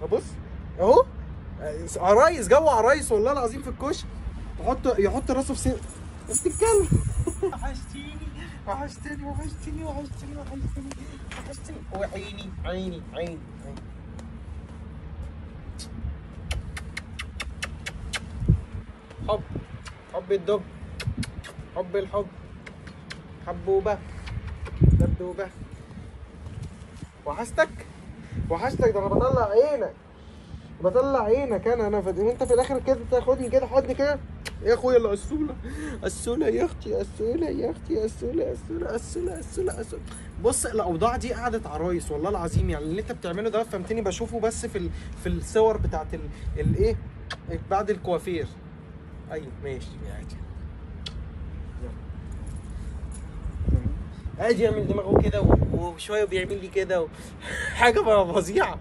بص اهو، عرايس جو عرايس والله العظيم في الكشك، يحط راسه في سن بتتكلم. وحشتيني وحشتني وحشتني وحشتني وحشتني وحشتني وعيني عيني عيني. حب، حب الدب، حب الحب، حبوبة دبدوبة. وحشتك وحشتك، ده انا بطلع عينك، بطلع عينك انا وانت في الاخر كده تاخدني كده حضني كده يا اخويا. العسوله، السوله يا اختي، السوله يا اختي، السوله السوله السوله السوله السوله. بص الاوضاع دي قعدت عرايس والله العظيم، يعني اللي انت بتعمله ده فهمتني، بشوفه بس في الصور بتاعت الايه بعد الكوافير. ايوه ماشي عادي. قاعد يعمل دماغه كده وشويه بيعمل لي كده حاجه فظيعه.